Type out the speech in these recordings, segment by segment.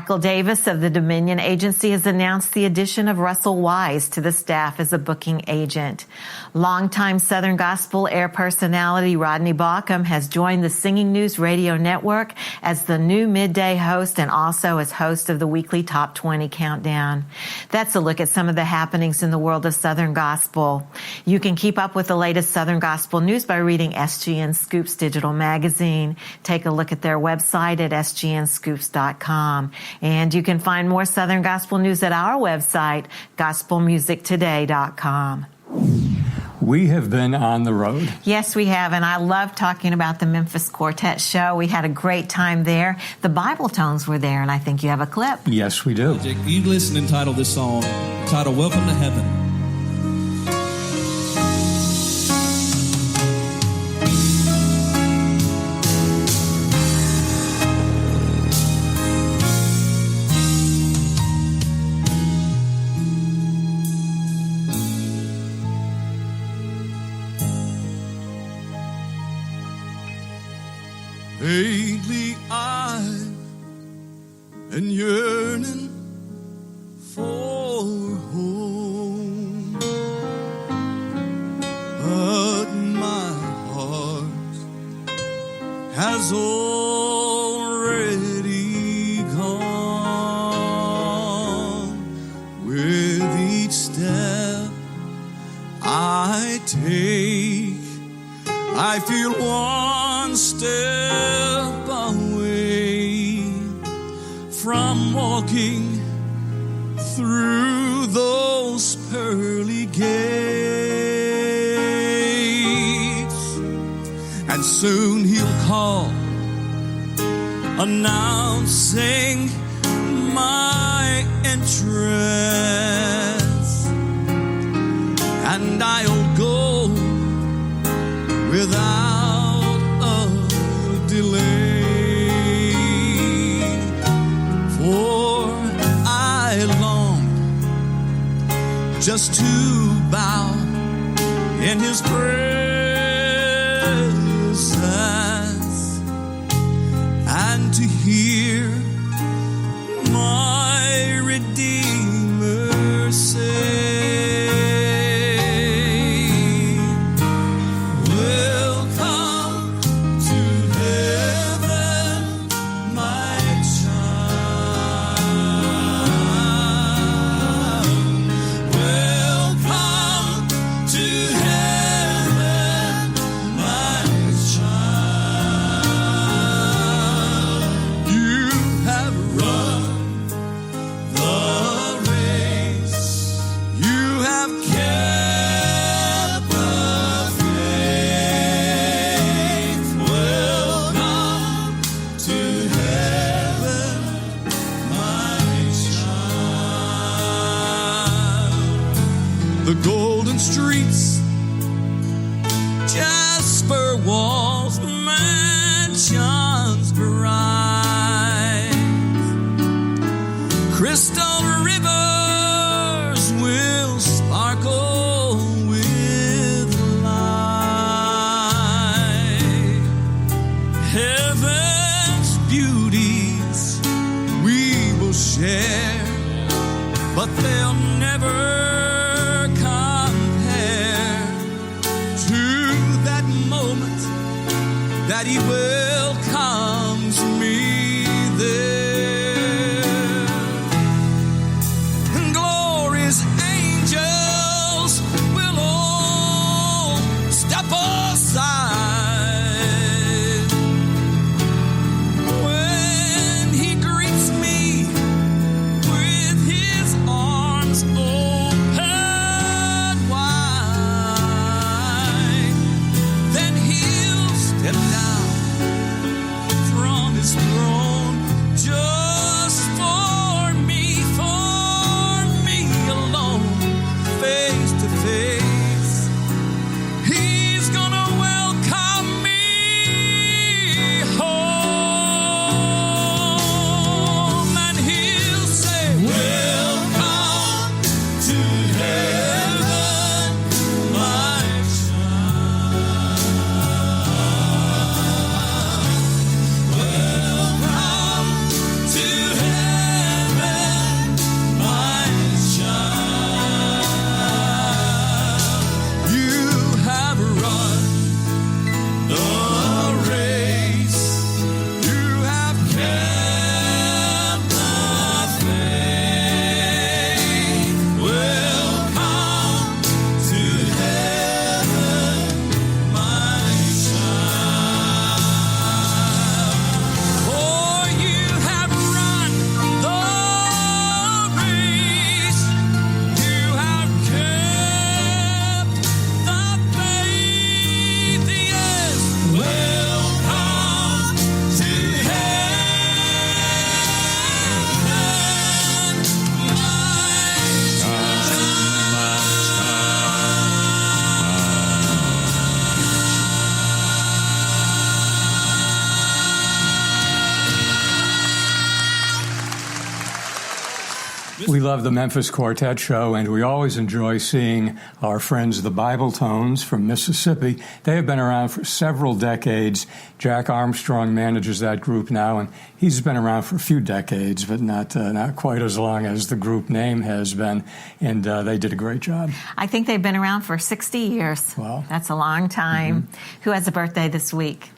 Michael Davis of the Dominion Agency has announced the addition of Russell Wise to the staff as a booking agent. Longtime Southern Gospel air personality Rodney Bauckham has joined the Singing News Radio Network as the new midday host and also as host of the weekly Top 20 Countdown. That's a look at some of the happenings in the world of Southern Gospel. You can keep up with the latest Southern Gospel news by reading SGN Scoops digital magazine. Take a look at their website at sgnscoops.com. And you can find more Southern Gospel news at our website, gospelmusictoday.com. We have been on the road. Yes, we have, and I love talking about the Memphis Quartet show. We had a great time there. The Bible Tones were there, and I think you have a clip. Yes, we do. You listen and title this song, titled Welcome to Heaven. Vaguely I've been yearning for home, but my heart has already gone. With each step I take, I feel one step away from walking through those pearly gates. And soon he'll call, announcing my entrance, and I'll go without a delay, for I long just to bow in his presence and to hear my Redeemer say, streets, jasper walls, mansions bright, crystal rivers will sparkle with light. Heaven's beauties we will share, but they'll never that he welcomes me there. And glorious angels will all step aside when he greets me with his arms open wide. Then he'll step down We love the Memphis Quartet Show, and we always enjoy seeing our friends, the Bible Tones from Mississippi. They have been around for several decades. Jack Armstrong manages that group now, and he's been around for a few decades, but not quite as long as the group name has been, and they did a great job. I think they've been around for 60 years. Wow. That's a long time. Mm-hmm. Who has a birthday this week?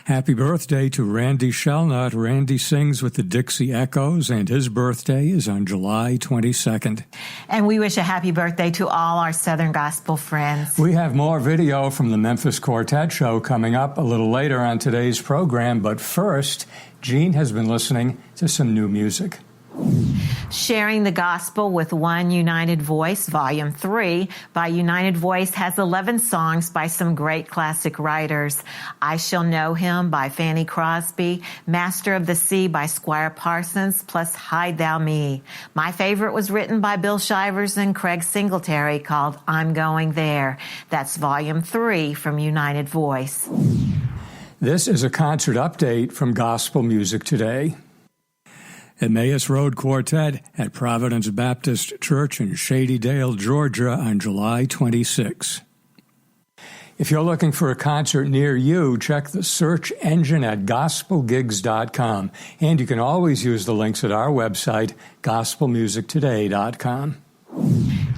Happy birthday to Randy Shellnut. Randy sings with the Dixie Echoes, and his birthday is on July 22nd. And we wish a happy birthday to all our Southern Gospel friends. We have more video from the Memphis Quartet Show coming up a little later on today's program, but first, Jean has been listening to some new music. Sharing the Gospel with One United Voice, Volume 3 by United Voice has 11 songs by some great classic writers. I Shall Know Him by Fanny Crosby, Master of the Sea by Squire Parsons, plus Hide Thou Me. My favorite was written by Bill Shivers and Craig Singletary, called I'm Going There. That's Volume 3 from United Voice. This is a concert update from Gospel Music Today. Emmaus Road Quartet at Providence Baptist Church in Shady Dale, Georgia on July 26. If you're looking for a concert near you, check the search engine at gospelgigs.com. And you can always use the links at our website, gospelmusictoday.com.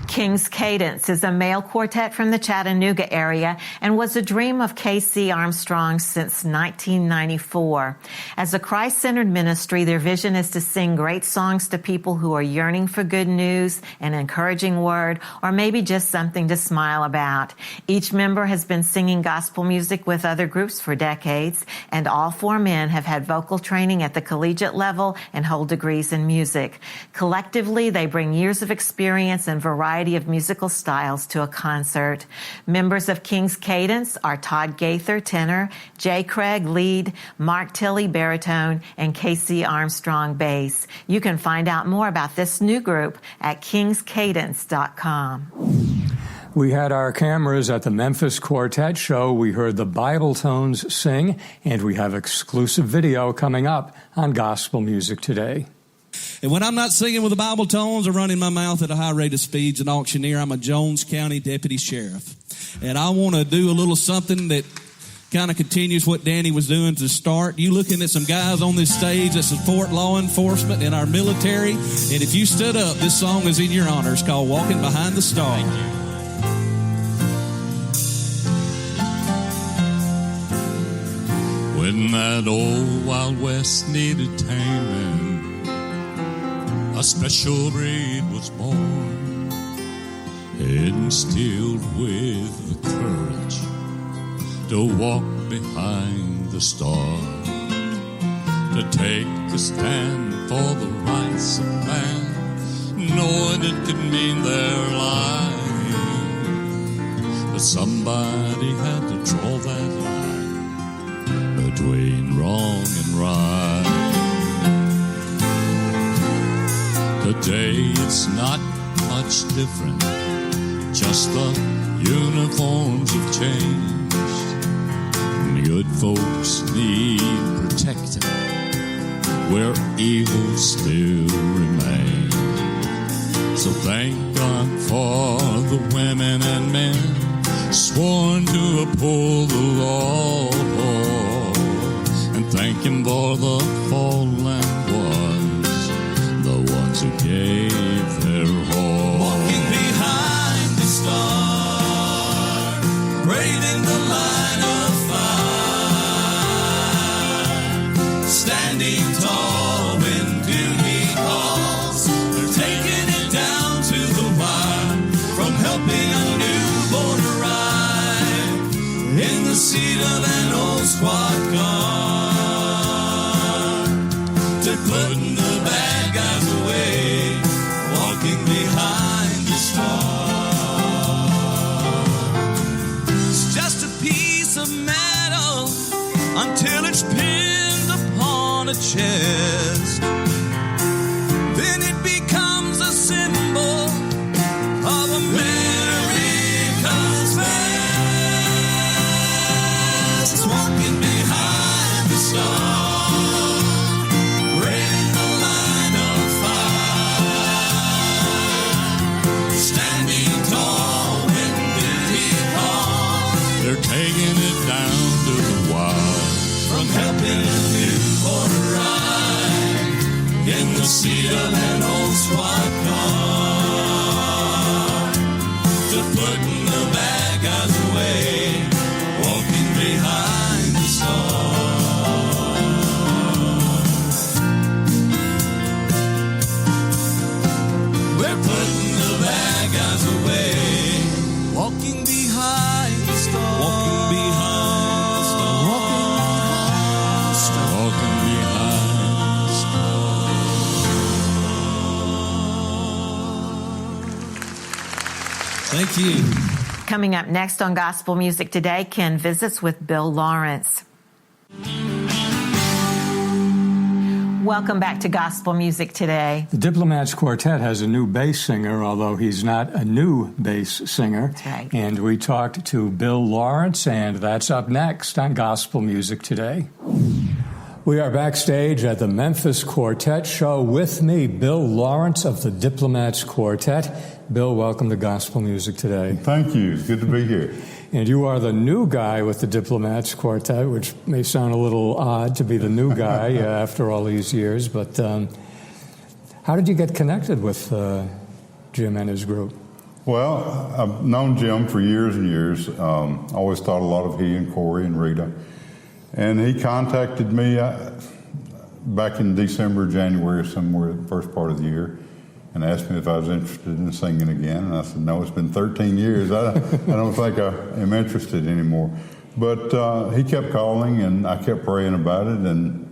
King's Cadence is a male quartet from the Chattanooga area and was a dream of K.C. Armstrong since 1994. As a Christ-centered ministry, their vision is to sing great songs to people who are yearning for good news, an encouraging word, or maybe just something to smile about. Each member has been singing gospel music with other groups for decades, and all four men have had vocal training at the collegiate level and hold degrees in music. Collectively, they bring years of experience and variety of musical styles to a concert. Members of King's Cadence are Todd Gaither, tenor, Jay Craig, lead, Mark Tilley, baritone, and K.C. Armstrong, bass. You can find out more about this new group at kingscadence.com. We had our cameras at the Memphis Quartet Show. We heard the Bible Tones sing, and we have exclusive video coming up on Gospel Music Today. And when I'm not singing with the Bible Tones or running my mouth at a high rate of speed as an auctioneer, I'm a Jones County Deputy Sheriff. And I want to do a little something that kind of continues what Danny was doing to start. You looking at some guys on this stage that support law enforcement and our military. And if you stood up, this song is in your honor. It's called Walking Behind the Star. Thank you. When that old Wild West needed taming, a special breed was born, instilled with the courage to walk behind the star, to take a stand for the rights of man, knowing it could mean their life. But somebody had to draw that line between wrong and right. Today it's not much different, just the uniforms have changed. Good folks need protecting where evil still remains. So thank God for the women and men sworn to uphold the law, and thank Him for the fallen ones, the ones who gave their all. Walking behind the star, braving the line of fire, standing tall when duty calls. They're taking it down to the wire, from helping a newborn arrive in the seat of an old squad car, to putting the bad guys away, walking behind the star. It's just a piece of metal until it's pinned upon a chest. Then it becomes a symbol of America's best. Walking behind the star, braving the line of fire, the seat of an old squad car, to putting the bad guys away, walking behind the stars. We're putting the bad guys away, walking behind the stars. Walking behind the stars. Walking behind the stars. Thank you. Coming up next on Gospel Music Today, Ken visits with Bill Lawrence. Welcome back to Gospel Music Today. The Diplomats Quartet has a new bass singer, although he's not a new bass singer. That's right. And we talked to Bill Lawrence, and that's up next on Gospel Music Today. We are backstage at the Memphis Quartet Show. With me, Bill Lawrence of the Diplomats Quartet. Bill, welcome to Gospel Music Today. Thank you. It's good to be here. And you are the new guy with the Diplomats Quartet, which may sound a little odd to be the new guy after all these years. But how did you get connected with Jim and his group? Well, I've known Jim for years and years. Always thought a lot of he and Corey and Rita. And he contacted me back in December, January, somewhere the first part of the year, and asked me if I was interested in singing again. And I said, no, it's been 13 years. I don't think I am interested anymore. But he kept calling, and I kept praying about it, and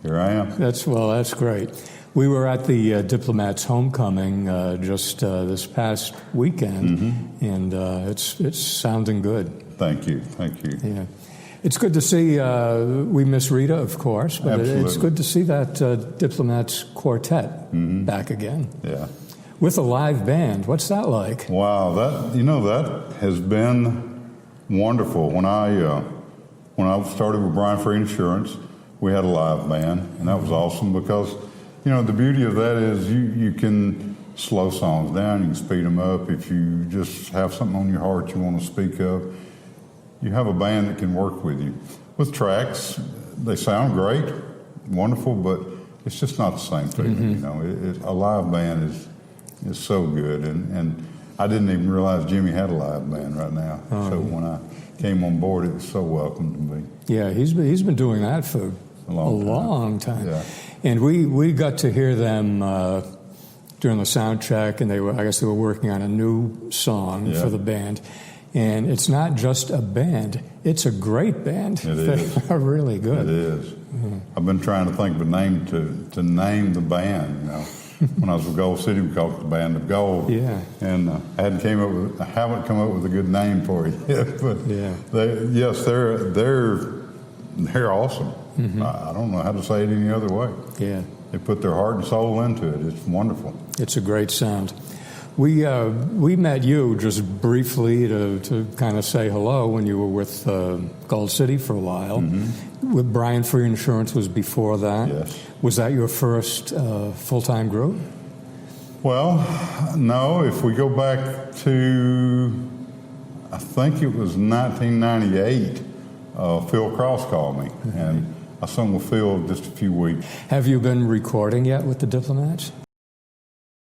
here I am. That's great. We were at the Diplomats Homecoming just this past weekend, and it's sounding good. Thank you. Yeah. It's good to see, we miss Rita, of course, but it's good to see that Diplomats Quartet back again. Yeah. With a live band. What's that like? Wow, that has been wonderful. When I started with Brian Free Insurance, we had a live band, and that was awesome because, the beauty of that is you can slow songs down, you can speed them up. If you just have something on your heart you want to speak of, you have a band that can work with you. With tracks, they sound great, wonderful, but it's just not the same thing. A live band is so good, and I didn't even realize Jimmy had a live band right now. So when I came on board, it was so welcome to me. Yeah, he's been doing that for a long time. Yeah. And we got to hear them during the sound check, and I guess they were working on a new song for the band. And it's not just a band; it's a great band. It is. They're really good. It is. Mm-hmm. I've been trying to think of a name to name the band. When I was with Gold City, we called it the Band of Gold. Yeah. And I haven't come up with a good name for it yet. But they're awesome. Mm-hmm. I don't know how to say it any other way. Yeah. They put their heart and soul into it. It's wonderful. It's a great sound. We met you just briefly to kind of say hello when you were with Gold City for a while. Mm-hmm. With Brian Free Insurance was before that. Yes. Was that your first full-time group? Well, no. If we go back to, I think it was 1998, Phil Cross called me, and I sung with Phil just a few weeks. Have you been recording yet with the Diplomats?